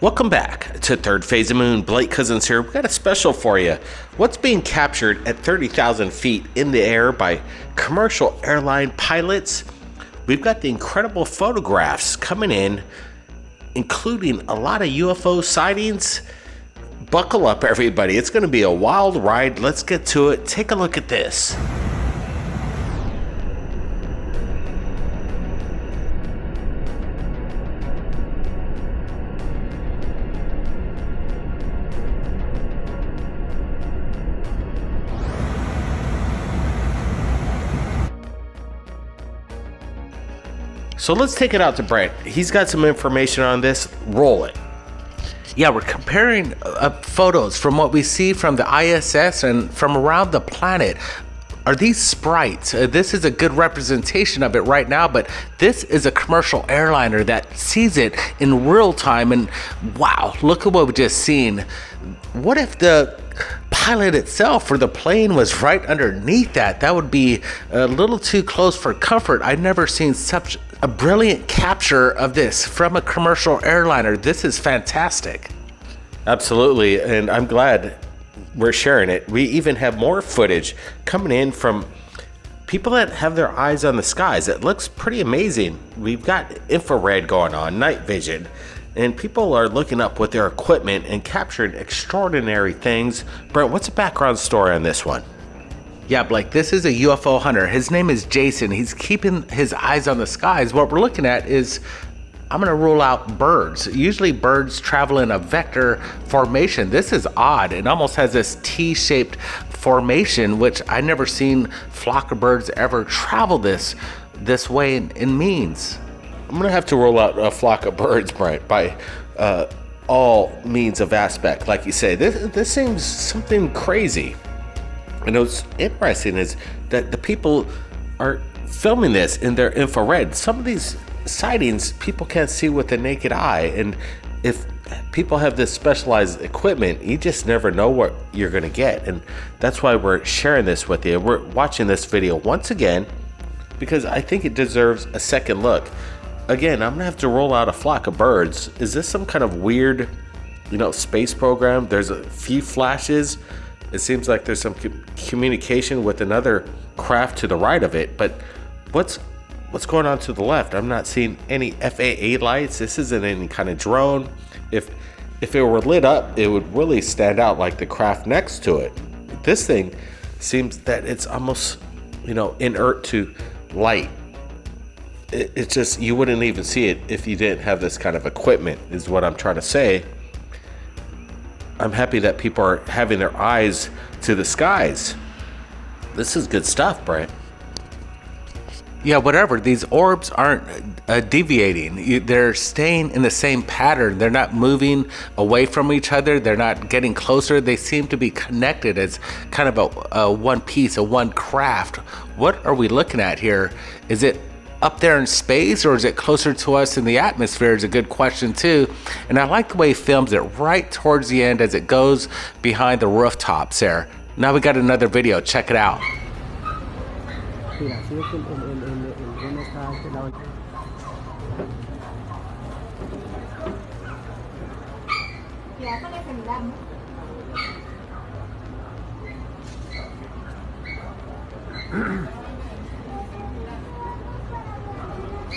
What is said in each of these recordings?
Welcome back to Third Phase of Moon. Blake Cousins here. We've got a special for you. What's being captured at 30,000 feet in the air by commercial airline pilots? We've got the incredible photographs coming in, including a lot of UFO sightings. Buckle up, everybody. It's going to be a wild ride. Let's get to it. Take a look at this. So let's take it out to Brent. He's got some information on this. Roll it. Yeah, we're comparing photos from what we see from the ISS and from around the planet. Are these sprites? This is a good representation of it right now, but this is a commercial airliner that sees it in real time. And wow, look at what we just seen. What if the pilot itself or the plane was right underneath that? That would be a little too close for comfort. I've never seen such a brilliant capture of this from a commercial airliner. This is fantastic. Absolutely, and I'm glad we're sharing it. We even have more footage coming in from people that have their eyes on the skies. It looks pretty amazing. We've got infrared going on, night vision, and people are looking up with their equipment and capturing extraordinary things. Brent, what's the background story on this one? Yeah, Blake, this is a UFO hunter. His name is Jason. He's keeping his eyes on the skies. What we're looking at is, I'm going to rule out birds. Usually birds travel in a vector formation. This is odd. It almost has this T-shaped formation, which I never seen flock of birds ever travel this way in means. I'm going to have to rule out a flock of birds, Brent, by all means of aspect. Like you say, this seems something crazy. And what's interesting is that the people are filming this in their infrared. Some of these sightings people can't see with the naked eye, and if people have this specialized equipment, you just never know what you're going to get. And that's why we're sharing this with you. We're watching this video once again because I think it deserves a second look. Again, I'm gonna have to roll out a flock of birds. Is this some kind of weird, space program? There's a few flashes. It seems like there's some communication with another craft to the right of it, but what's going on to the left? I'm not seeing any FAA lights. This isn't any kind of drone. If it were lit up, it would really stand out like the craft next to it. This thing seems that it's almost, inert to light. It's just, you wouldn't even see it if you didn't have this kind of equipment, is what I'm trying to say. I'm happy that people are having their eyes to the skies. This is good stuff, Brent. Yeah, whatever. These orbs aren't deviating. They're staying in the same pattern. They're not moving away from each other. They're not getting closer. They seem to be connected as kind of a one piece, a one craft. What are we looking at here? Is it up there in space, or is it closer to us in the atmosphere? Is a good question too. And I like the way he films it right towards the end as it goes behind the rooftops there. Now we got another video. Check it out.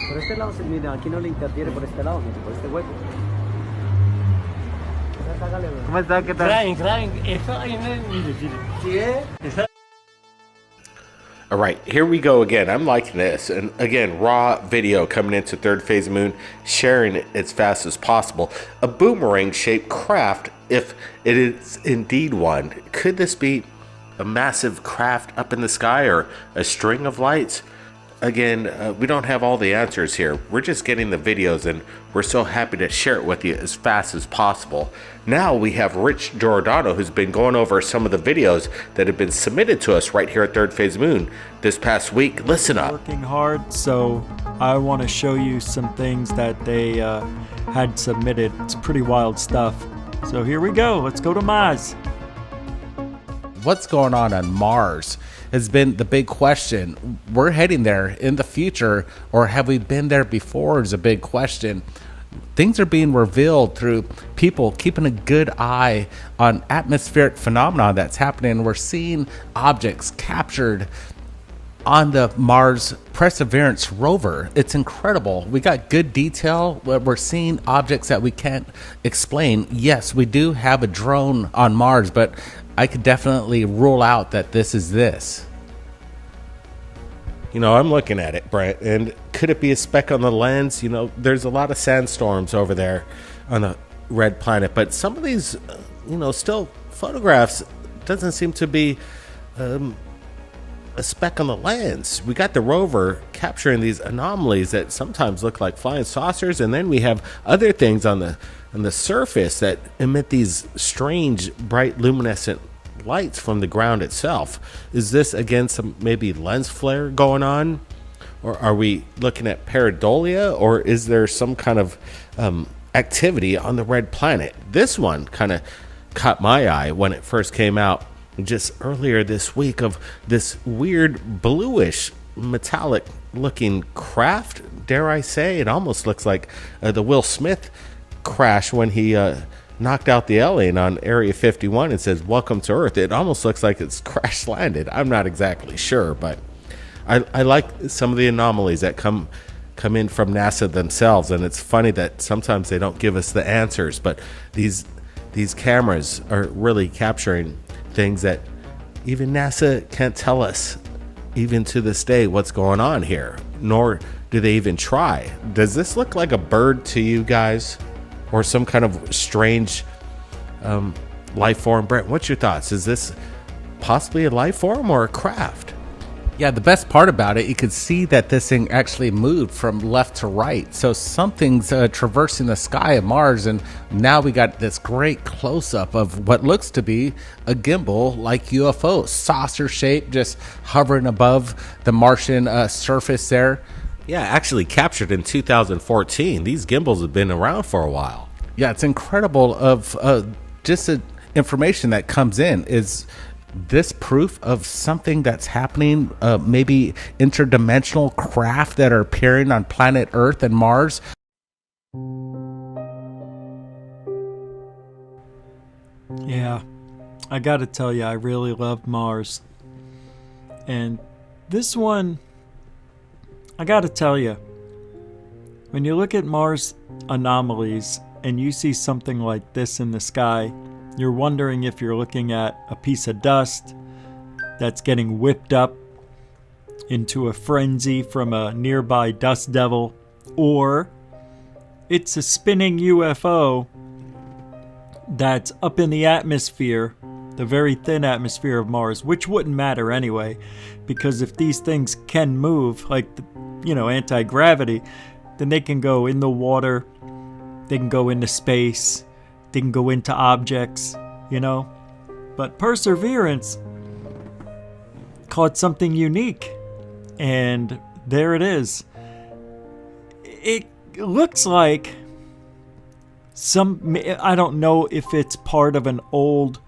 Por este lado, mira, aquí no le interfiere por este lado, por este hueco. ¿Cómo está? ¿Qué tal? All right, here we go again. I'm liking this. And again, raw video coming into Third Phase of Moon, sharing it as fast as possible. A boomerang-shaped craft, if it is indeed one. Could this be a massive craft up in the sky or a string of lights? Again, we don't have all the answers here. We're just getting the videos, and we're so happy to share it with you as fast as possible. Now we have Rich Giordano, who's been going over some of the videos that have been submitted to us right here at Third Phase Moon this past week. Listen up. Working hard, so I want to show you some things that they had submitted. It's pretty wild stuff. So here we go. Let's go to Mars. What's going on Mars has been the big question. We're heading there in the future, or have we been there before, is a big question. things are being revealed through people keeping a good eye on atmospheric phenomena that's happening. We're seeing objects captured on the Mars Perseverance rover. It's incredible. We got good detail. We're seeing objects that we can't explain. Yes, we do have a drone on Mars, but I could definitely rule out that this is this. You know, I'm looking at it, Brent, and could it be a speck on the lens? You know, there's a lot of sandstorms over there on the red planet, but some of these, still photographs doesn't seem to be a speck on the lens. We got the rover capturing these anomalies that sometimes look like flying saucers, and then we have other things on the surface that emit these strange, bright, luminescent lights from the ground itself. Is this again some maybe lens flare going on, or are we looking at pareidolia, or is there some kind of activity on the red planet? This one kind of caught my eye when it first came out just earlier this week, of this weird bluish metallic looking craft. Dare I say, it almost looks like the Will Smith crash when he knocked out the alien on Area 51 and says, "Welcome to Earth." It almost looks like it's crash landed. I'm not exactly sure, but I like some of the anomalies that come in from NASA themselves, and it's funny that sometimes they don't give us the answers, but these cameras are really capturing things that even NASA can't tell us, even to this day, what's going on here, nor do they even try. Does this look like a bird to you guys, or some kind of strange life form? Brent, what's your thoughts? Is this possibly a life form or a craft? Yeah, the best part about it, you could see that this thing actually moved from left to right. So something's traversing the sky of Mars, and now we got this great close-up of what looks to be a gimbal like UFO, saucer shape, just hovering above the Martian surface there. Yeah, actually captured in 2014. These gimbals have been around for a while. Yeah, it's incredible of just the information that comes in. Is this proof of something that's happening, maybe interdimensional craft that are appearing on planet Earth and Mars? Yeah, I gotta tell you, I really love Mars. And this one, I gotta tell you, when you look at Mars anomalies and you see something like this in the sky, you're wondering if you're looking at a piece of dust that's getting whipped up into a frenzy from a nearby dust devil, or it's a spinning UFO that's up in the atmosphere, the very thin atmosphere of Mars, which wouldn't matter anyway, because if these things can move, like, anti-gravity, then they can go in the water, they can go into space, they can go into objects, But Perseverance caught something unique, and there it is. It looks like I don't know if it's part of an old,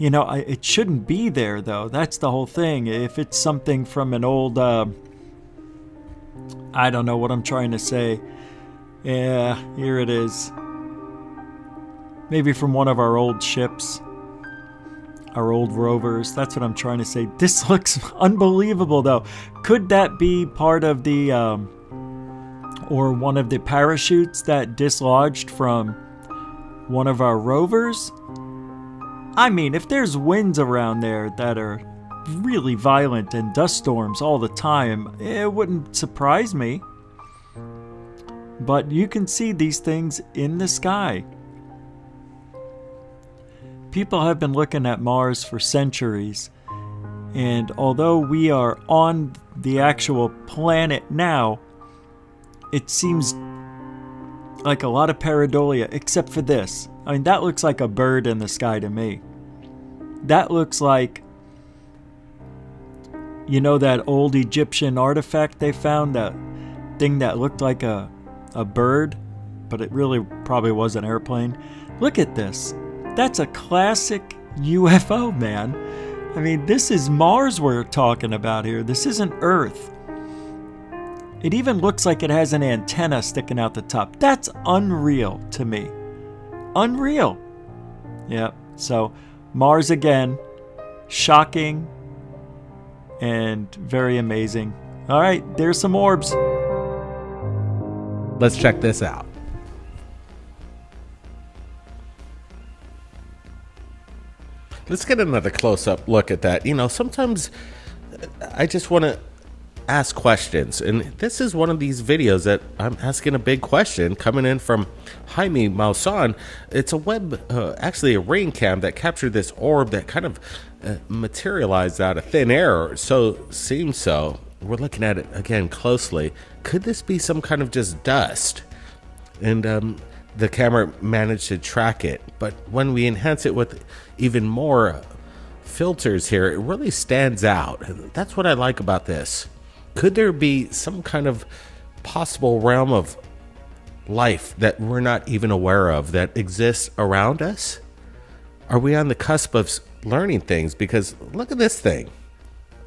it shouldn't be there though. That's the whole thing. If it's something from an old, I don't know what I'm trying to say. Yeah, here it is. Maybe from one of our old ships, our old rovers. That's what I'm trying to say. This looks unbelievable, though. Could that be part of the, or one of the parachutes that dislodged from one of our rovers? I mean, if there's winds around there that are really violent and dust storms all the time, it wouldn't surprise me. But you can see these things in the sky. People have been looking at Mars for centuries, and although we are on the actual planet now, it seems like a lot of pareidolia, except for this. I mean, that looks like a bird in the sky to me. That looks like, that old Egyptian artifact they found, that thing that looked like a bird, but it really probably was an airplane. Look at this. That's a classic UFO, man. I mean, this is Mars we're talking about here. This isn't Earth. It even looks like it has an antenna sticking out the top. That's unreal to me. Unreal. Yep. So Mars again. Shocking and very amazing. All right, there's some orbs. Let's check this out. Let's get another close-up look at that. You know, sometimes I just want to ask questions, and this is one of these videos that I'm asking a big question coming in from Jaime Maussan. It's a actually a rain cam that captured this orb that kind of materialized out of thin air. Seems so. We're looking at it again closely. Could this be some kind of just dust? And the camera managed to track it, but when we enhance it with even more filters here, it really stands out. And that's what I like about this. Could there be some kind of possible realm of life that we're not even aware of that exists around us? Are we on the cusp of learning things? Because look at this thing.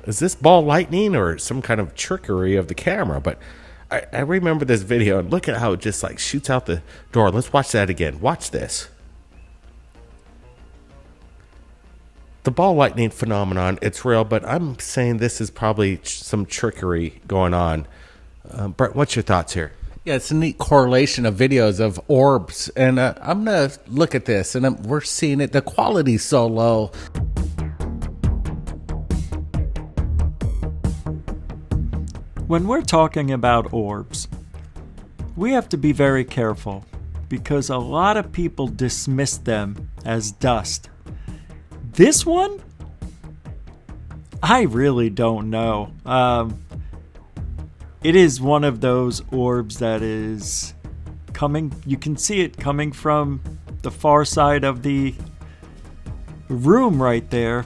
Is this ball lightning or some kind of trickery of the camera? But I remember this video, and look at how it just like shoots out the door. Let's watch that again. Watch this. The ball lightning phenomenon, it's real, but I'm saying this is probably some trickery going on. Brett, what's your thoughts here? Yeah, it's a neat correlation of videos of orbs. And I'm going to look at this, and we're seeing it. The quality's so low. When we're talking about orbs, we have to be very careful because a lot of people dismiss them as dust. This one? I really don't know. It is one of those orbs that is coming, you can see it coming from the far side of the room right there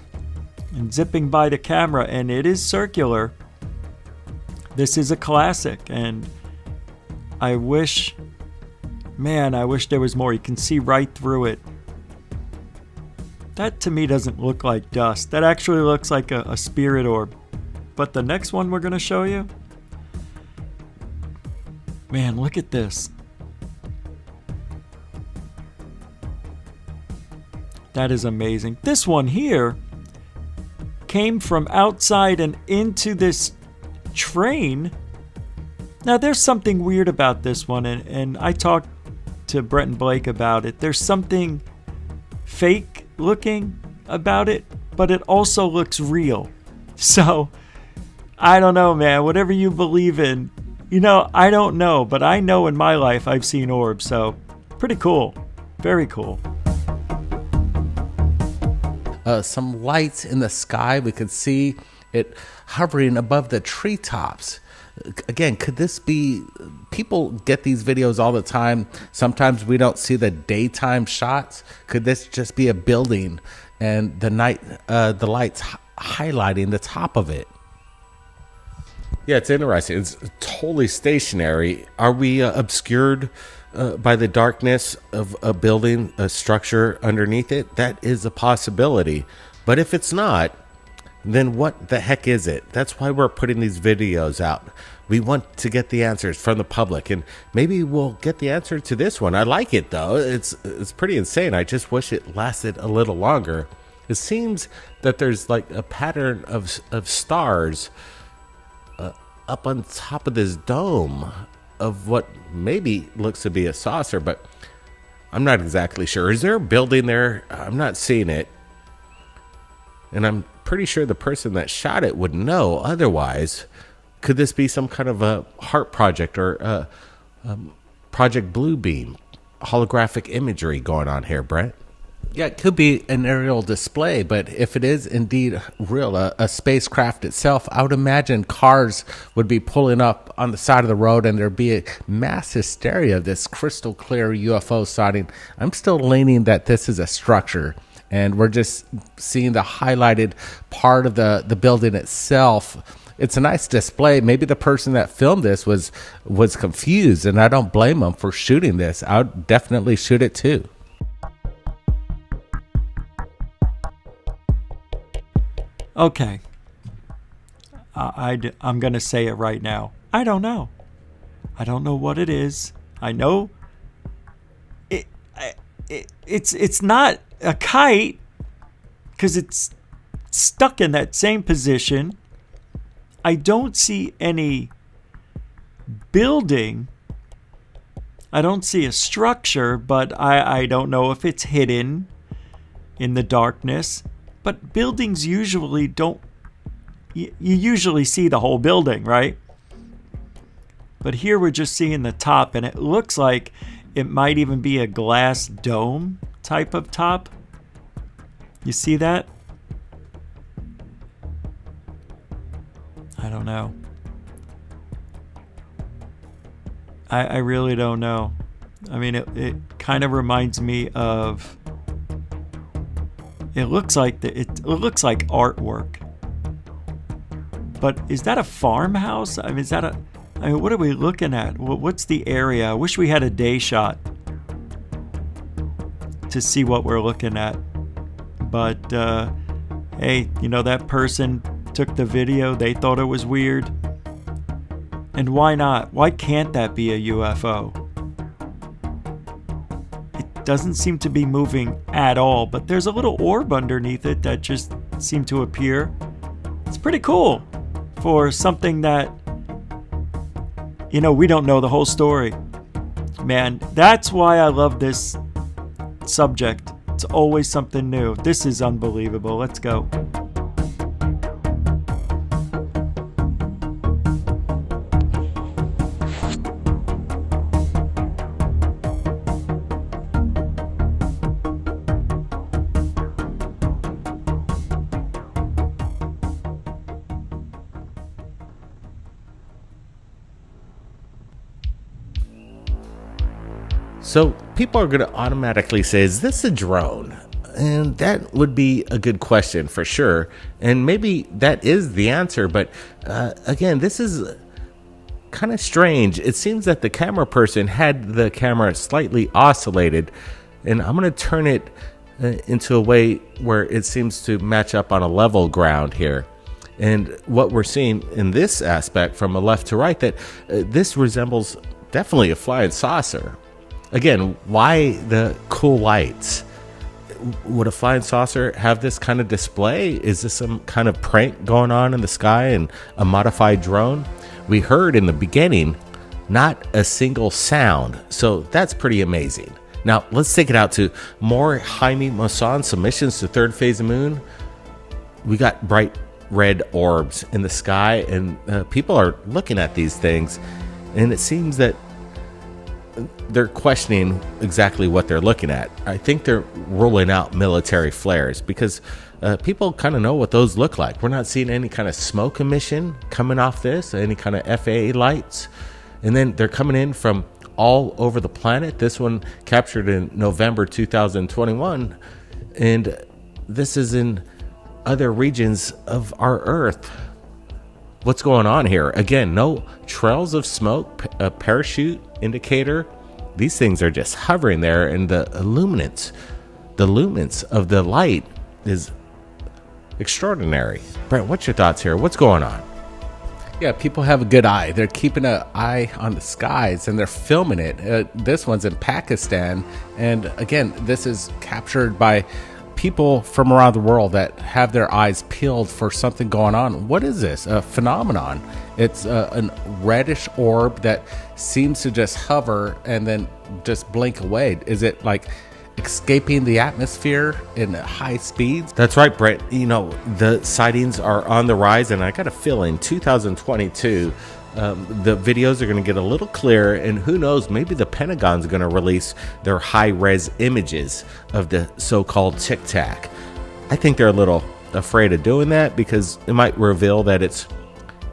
and zipping by the camera, and it is circular. This is a classic, and I wish there was more. You can see right through it. That to me doesn't look like dust. That actually looks like a spirit orb. But the next one we're going to show you, man, look at this. That is amazing. This one here came from outside and into this train. Now there's something weird about this one, and I talked to Brett and Blake about it. There's something fake looking about it, but it also looks real. So I don't know, man. Whatever you believe in, you know, I don't know, but I know in my life I've seen orbs. So pretty cool. Very cool. Some lights in the sky. We could see it hovering above the treetops. Again, could this be, people get these videos all the time. Sometimes we don't see the daytime shots. Could this just be a building and the lights highlighting the top of it? Yeah, it's interesting. It's totally stationary. Are we obscured by the darkness of a building, a structure underneath it? That is a possibility. But if it's not, then what the heck is it? That's why we're putting these videos out. We want to get the answers from the public, and maybe we'll get the answer to this one. I like it though. It's pretty insane. I just wish it lasted a little longer. It seems that there's like a pattern of stars up on top of this dome of what maybe looks to be a saucer, but I'm not exactly sure. Is there a building there? I'm not seeing it. And I'm pretty sure the person that shot it would know otherwise. Could this be some kind of a heart project or Project Bluebeam holographic imagery going on here, Brent? Yeah, it could be an aerial display, but if it is indeed real, a spacecraft itself, I would imagine cars would be pulling up on the side of the road and there'd be a mass hysteria of this crystal clear UFO sighting. I'm still leaning that this is a structure, and we're just seeing the highlighted part of the building itself. It's a nice display. Maybe the person that filmed this was confused, and I don't blame them for shooting this. I would definitely shoot it too. Okay. I'm going to say it right now. I don't know. I don't know what it is. I know it's not a kite because it's stuck in that same position. I don't see any building. I don't see a structure, but I don't know if it's hidden in the darkness. But buildings usually don't... You usually see the whole building, right? But here we're just seeing the top, and it looks like it might even be a glass dome type of top. You see that? I don't know. I really don't know. I mean, it kind of reminds me of... It looks like it looks like artwork. But is that a farmhouse? I mean, what are we looking at? What's the area? I wish we had a day shot to see what we're looking at. But hey, that person took the video. They thought it was weird. And why not? Why can't that be a UFO? It doesn't seem to be moving at all, but there's a little orb underneath it that just seemed to appear. It's pretty cool for something that, we don't know the whole story. Man, that's why I love this subject. It's always something new. This is unbelievable. Let's go. So people are going to automatically say, is this a drone? And that would be a good question for sure. And maybe that is the answer. But again, this is kind of strange. It seems that the camera person had the camera slightly oscillated. And I'm going to turn it into a way where it seems to match up on a level ground here. And what we're seeing in this aspect from a left to right, that this resembles definitely a flying saucer. Again, why the cool lights? Would a flying saucer have this kind of display? Is this some kind of prank going on in the sky and a modified drone? We heard in the beginning, not a single sound. So that's pretty amazing. Now, let's take it out to more Jaime Maussan submissions to Third Phase of Moon. We got bright red orbs in the sky, and people are looking at these things, and it seems that they're questioning exactly what they're looking at. I think they're ruling out military flares because people kind of know what those look like. We're not seeing any kind of smoke emission coming off this, any kind of FAA lights. And then they're coming in from all over the planet. This one captured in November 2021. And this is in other regions of our Earth. What's going on here? Again, no trails of smoke, a parachute indicator. These things are just hovering there, and the lumens of the light is extraordinary. Brent, what's your thoughts here? What's going on? Yeah, people have a good eye. They're keeping an eye on the skies, and they're filming it. This one's in Pakistan, and again, this is captured by people from around the world that have their eyes peeled for something going on. What is this? A phenomenon. It's a reddish orb that seems to just hover and then just blink away. Is it like escaping the atmosphere in high speeds? That's right, Brett. The sightings are on the rise, and I got a feeling 2022, the videos are going to get a little clearer, and who knows, maybe the Pentagon's going to release their high-res images of the so-called Tic Tac. I think they're a little afraid of doing that because it might reveal that it's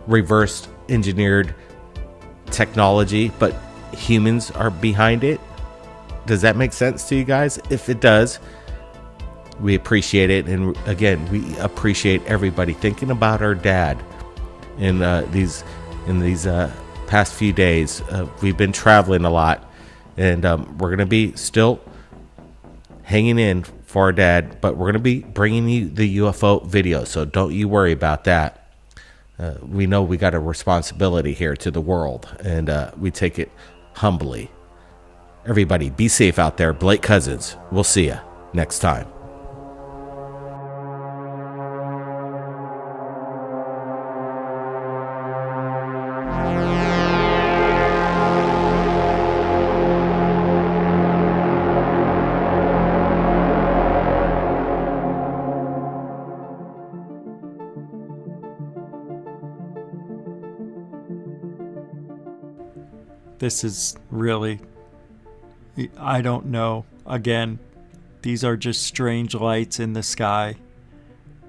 reverse engineered technology, but humans are behind it. Does that make sense to you guys? If it does, we appreciate it. And again, we appreciate everybody thinking about our dad in these past few days. We've been traveling a lot, and we're going to be still hanging in for our dad, but we're going to be bringing you the UFO video, so don't you worry about that. We know we got a responsibility here to the world, and we take it humbly. Everybody, be safe out there. Blake Cousins. We'll see you next time. This is really, I don't know. Again, these are just strange lights in the sky,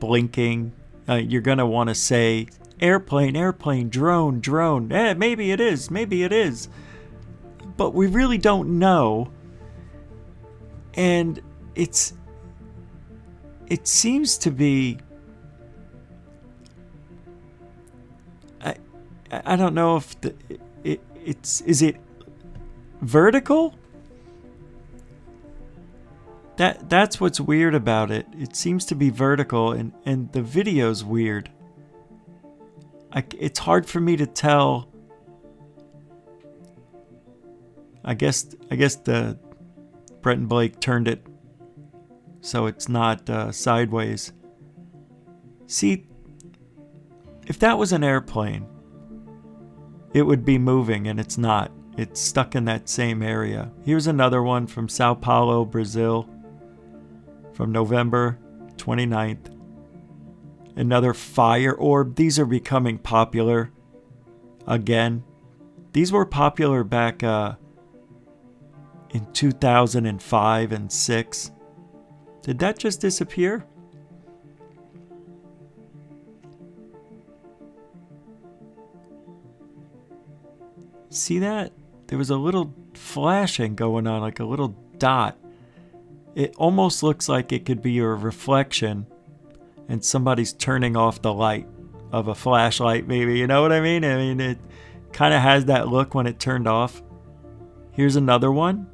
blinking. You're going to want to say, airplane, airplane, drone, drone. Maybe it is, maybe it is. But we really don't know. And it seems to be, I don't know if is it vertical? That's what's weird about it. It seems to be vertical, and the video's weird. It's hard for me to tell. I guess the Brett and Blake turned it so it's not sideways. See, if that was an airplane, it would be moving, and it's not. It's stuck in that same area. Here's another one from Sao Paulo, Brazil, from November 29th. Another fire orb. These are becoming popular again. These were popular back in 2005 and 6. Did that just disappear? See that? There was a little flashing going on, like a little dot. It almost looks like it could be a reflection and somebody's turning off the light of a flashlight, maybe. You know what I mean? I mean, it kind of has that look when it turned off. Here's another one.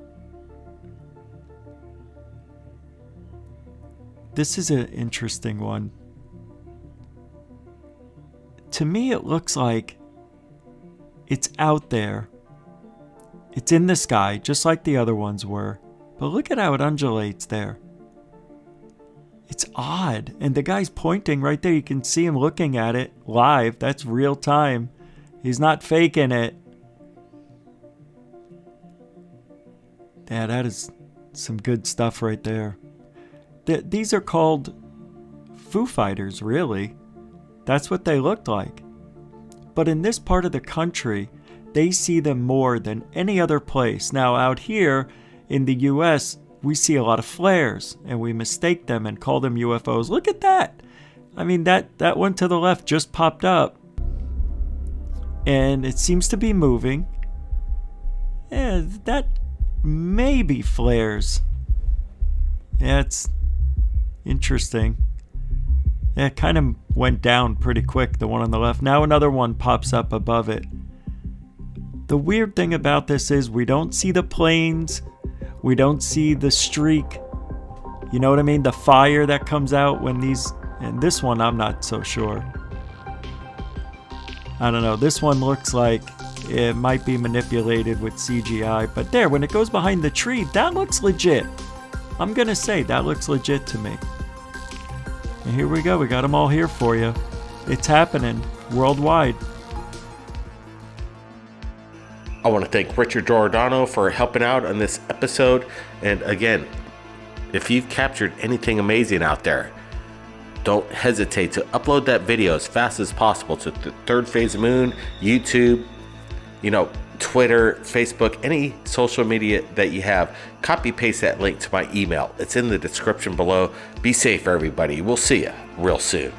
This is an interesting one. To me, it looks like it's out there. It's in the sky, just like the other ones were. But look at how it undulates there. It's odd. And the guy's pointing right there. You can see him looking at it live. That's real time. He's not faking it. Yeah, that is some good stuff right there. These are called Foo Fighters, really. That's what they looked like. But in this part of the country, they see them more than any other place. Now, out here in the US, we see a lot of flares, and we mistake them and call them UFOs. Look at that! I mean, that one to the left just popped up. And it seems to be moving. Yeah, that may be flares. Yeah, it's interesting. Yeah, it kind of went down pretty quick, the one on the left. Now another one pops up above it. The weird thing about this is we don't see the planes. We don't see the streak. You know what I mean? The fire that comes out when these... And this one, I'm not so sure. I don't know. This one looks like it might be manipulated with CGI. But there, when it goes behind the tree, that looks legit. I'm going to say that looks legit to me. And here we go. We got them all here for you. It's happening worldwide. I want to thank Richard Giordano for helping out on this episode. And again, if you've captured anything amazing out there, don't hesitate to upload that video as fast as possible to the Third Phase of Moon, YouTube, Twitter, Facebook, any social media that you have. Copy paste that link to my email. It's in the description below. Be safe, everybody. We'll see you real soon.